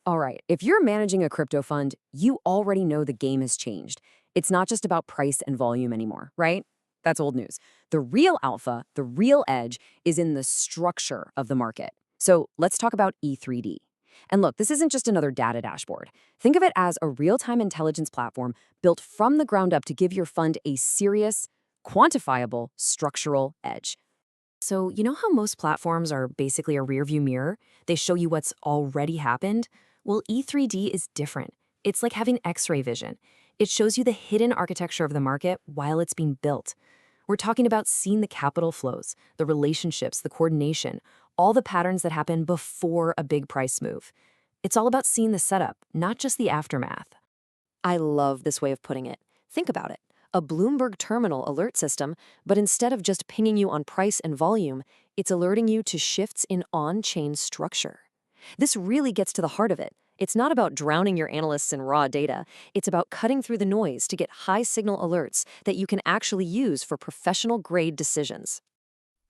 All right, if you're managing a crypto fund, you already know the game has changed. It's not just about price and volume anymore, right? That's old news. The real alpha, the real edge, is in the structure of the market. So let's talk about E3D. And look, this isn't just another data dashboard. Think of it as a real-time intelligence platform built from the ground up to give your fund a serious, quantifiable, structural edge. So, you know how most platforms are basically a rearview mirror? They show you what's already happened? Well, E3D is different. It's like having X-ray vision. It shows you the hidden architecture of the market while it's being built. We're talking about seeing the capital flows, the relationships, the coordination, all the patterns that happen before a big price move. It's all about seeing the setup, not just the aftermath. I love this way of putting it. Think about it. A Bloomberg terminal alert system, but instead of just pinging you on price and volume, it's alerting you to shifts in on-chain structure. This really gets to the heart of it. It's not about drowning your analysts in raw data. It's about cutting through the noise to get high-signal alerts that you can actually use for professional-grade decisions.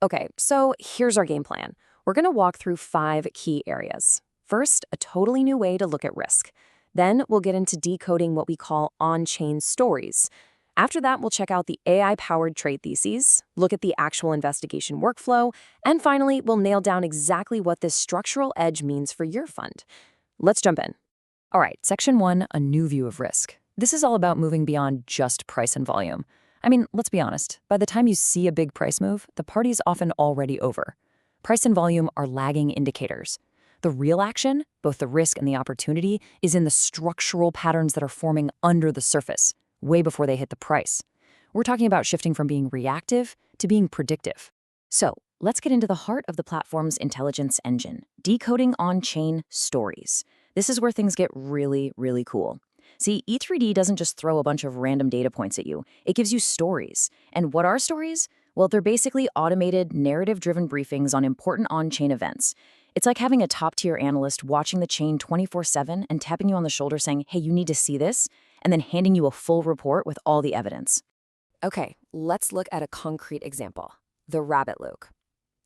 Okay, so here's our game plan. We're going to walk through 5 key areas. First, a totally new way to look at risk. Then we'll get into decoding what we call on-chain stories. After that, we'll check out the AI-powered trade theses, look at the actual investigation workflow, and finally, we'll nail down exactly what this structural edge means for your fund. Let's jump in. All right, Section 1, a new view of risk. This is all about moving beyond just price and volume. I mean, let's be honest, by the time you see a big price move, the party's often already over. Price and volume are lagging indicators. The real action, both the risk and the opportunity, is in the structural patterns that are forming under the surface, way before they hit the price. We're talking about shifting from being reactive to being predictive. So let's get into the heart of the platform's intelligence engine, decoding on-chain stories. This is where things get really, really cool. See, E3D doesn't just throw a bunch of random data points at you. It gives you stories. And what are stories? Well, they're basically automated, narrative-driven briefings on important on-chain events. It's like having a top-tier analyst watching the chain 24/7 and tapping you on the shoulder saying, hey, you need to see this, and then handing you a full report with all the evidence. Okay, let's look at a concrete example, the rabbit loop.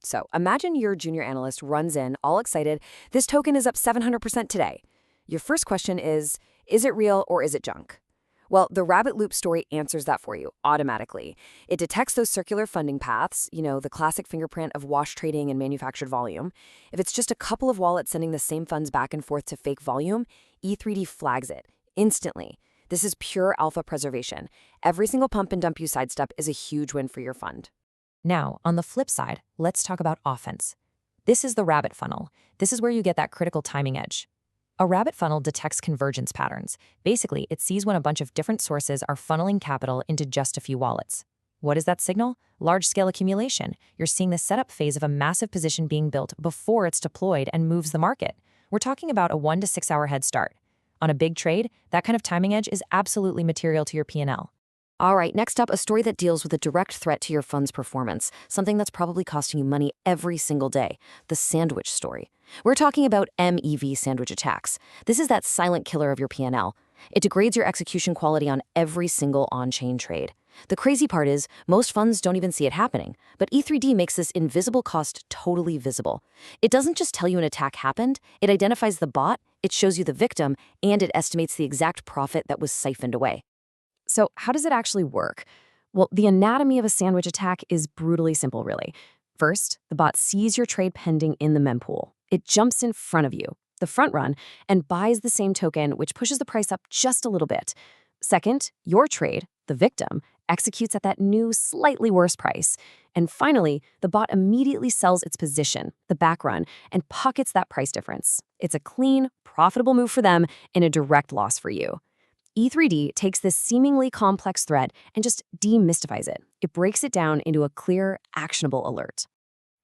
So imagine your junior analyst runs in, all excited, this token is up 700% today. Your first question is it real or is it junk? Well, the rabbit loop story answers that for you automatically. It detects those circular funding paths, the classic fingerprint of wash trading and manufactured volume. If it's just a couple of wallets sending the same funds back and forth to fake volume, E3D flags it instantly. This is pure alpha preservation. Every single pump and dump you sidestep is a huge win for your fund. Now, on the flip side, let's talk about offense. This is the rabbit funnel. This is where you get that critical timing edge. A rabbit funnel detects convergence patterns. Basically, it sees when a bunch of different sources are funneling capital into just a few wallets. What is that signal? Large-scale accumulation. You're seeing the setup phase of a massive position being built before it's deployed and moves the market. We're talking about a 1 to 6 hour head start. On a big trade, that kind of timing edge is absolutely material to your P&L. All right, next up, a story that deals with a direct threat to your fund's performance, something that's probably costing you money every single day, the sandwich story. We're talking about MEV sandwich attacks. This is that silent killer of your P&L. It degrades your execution quality on every single on-chain trade. The crazy part is, most funds don't even see it happening, but E3D makes this invisible cost totally visible. It doesn't just tell you an attack happened, it identifies the bot, it shows you the victim, and it estimates the exact profit that was siphoned away. So how does it actually work? Well, the anatomy of a sandwich attack is brutally simple, really. First, the bot sees your trade pending in the mempool. It jumps in front of you, the front run, and buys the same token, which pushes the price up just a little bit. Second, your trade, the victim, executes at that new, slightly worse price. And finally, the bot immediately sells its position, the back run, and pockets that price difference. It's a clean, profitable move for them and a direct loss for you. E3D takes this seemingly complex threat and just demystifies it. It breaks it down into a clear, actionable alert.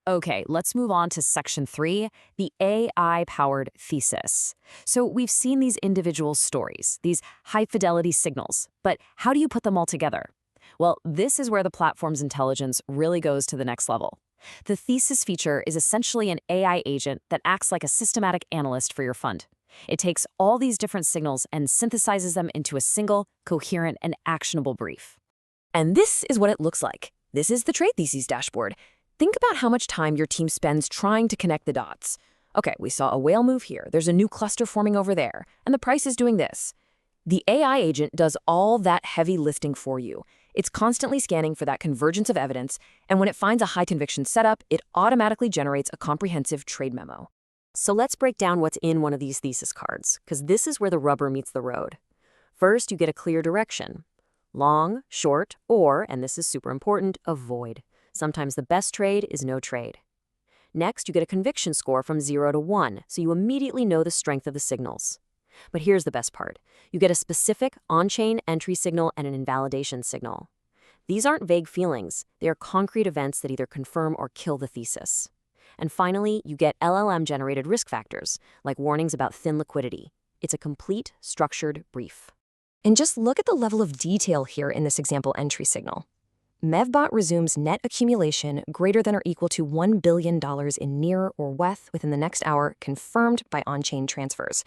Okay, let's move on to Section 3, the AI-powered thesis. So we've seen these individual stories, these high-fidelity signals, but how do you put them all together? Well, this is where the platform's intelligence really goes to the next level. The thesis feature is essentially an AI agent that acts like a systematic analyst for your fund. It takes all these different signals and synthesizes them into a single, coherent, and actionable brief. And this is what it looks like. This is the trade thesis dashboard. Think about how much time your team spends trying to connect the dots. Okay, we saw a whale move here. There's a new cluster forming over there, and the price is doing this. The AI agent does all that heavy lifting for you. It's constantly scanning for that convergence of evidence, and when it finds a high conviction setup, it automatically generates a comprehensive trade memo. So let's break down what's in one of these thesis cards, because this is where the rubber meets the road. First, you get a clear direction. Long, short, or, and this is super important, avoid. Sometimes the best trade is no trade. Next, you get a conviction score from 0 to 1, so you immediately know the strength of the signals. But here's the best part. You get a specific on-chain entry signal and an invalidation signal. These aren't vague feelings. They are concrete events that either confirm or kill the thesis. And finally, you get LLM-generated risk factors, like warnings about thin liquidity. It's a complete, structured brief. And just look at the level of detail here in this example entry signal. Mevbot resumes net accumulation greater than or equal to $1 billion in NIR or WETH within the next hour, confirmed by on-chain transfers.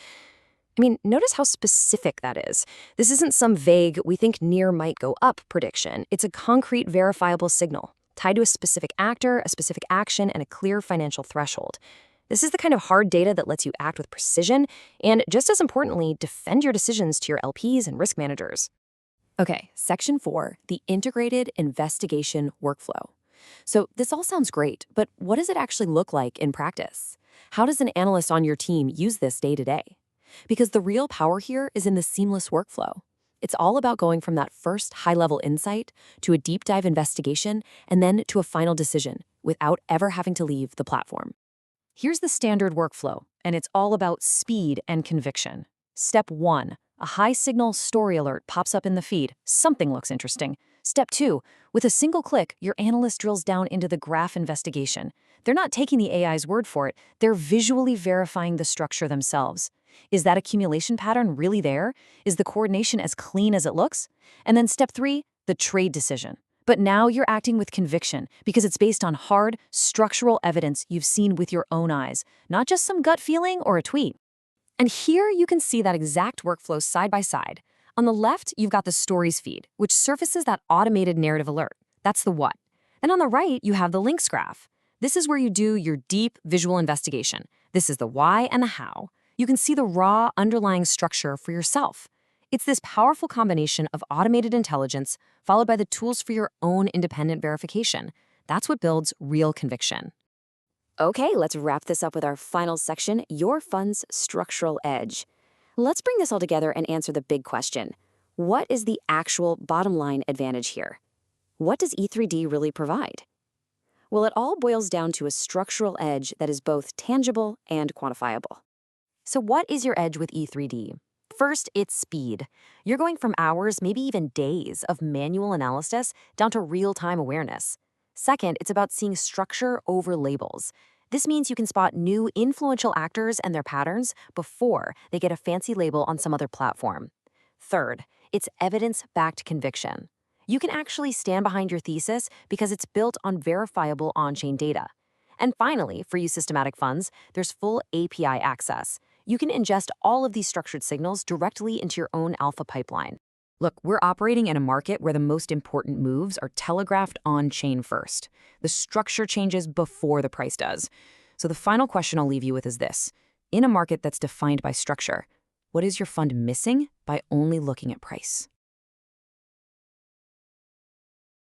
I mean, notice how specific that is. This isn't some vague, we think NIR might go up prediction. It's a concrete, verifiable signal, tied to a specific actor, a specific action, and a clear financial threshold. This is the kind of hard data that lets you act with precision and, just as importantly, defend your decisions to your LPs and risk managers. Okay, Section 4, the Integrated Investigation Workflow. So this all sounds great, but what does it actually look like in practice? How does an analyst on your team use this day to day? Because the real power here is in the seamless workflow. It's all about going from that first high-level insight to a deep dive investigation and then to a final decision without ever having to leave the platform. Here's the standard workflow, and it's all about speed and conviction. Step 1, a high-signal story alert pops up in the feed. Something looks interesting. Step 2, with a single click, your analyst drills down into the graph investigation. They're not taking the AI's word for it. They're visually verifying the structure themselves. Is that accumulation pattern really there? Is the coordination as clean as it looks? And then step 3, the trade decision. But now you're acting with conviction because it's based on hard, structural evidence you've seen with your own eyes, not just some gut feeling or a tweet. And here you can see that exact workflow side by side. On the left, you've got the stories feed, which surfaces that automated narrative alert. That's the what. And on the right, you have the links graph. This is where you do your deep visual investigation. This is the why and the how. You can see the raw underlying structure for yourself. It's this powerful combination of automated intelligence followed by the tools for your own independent verification. That's what builds real conviction. Okay, let's wrap this up with our final section, your fund's structural edge. Let's bring this all together and answer the big question. What is the actual bottom line advantage here? What does E3D really provide? Well, it all boils down to a structural edge that is both tangible and quantifiable. So what is your edge with E3D? First, it's speed. You're going from hours, maybe even days, of manual analysis down to real-time awareness. Second, it's about seeing structure over labels. This means you can spot new influential actors and their patterns before they get a fancy label on some other platform. Third, it's evidence-backed conviction. You can actually stand behind your thesis because it's built on verifiable on-chain data. And finally, for you systematic funds, there's full API access. You can ingest all of these structured signals directly into your own alpha pipeline. Look, we're operating in a market where the most important moves are telegraphed on-chain first. The structure changes before the price does. So the final question I'll leave you with is this. In a market that's defined by structure, what is your fund missing by only looking at price?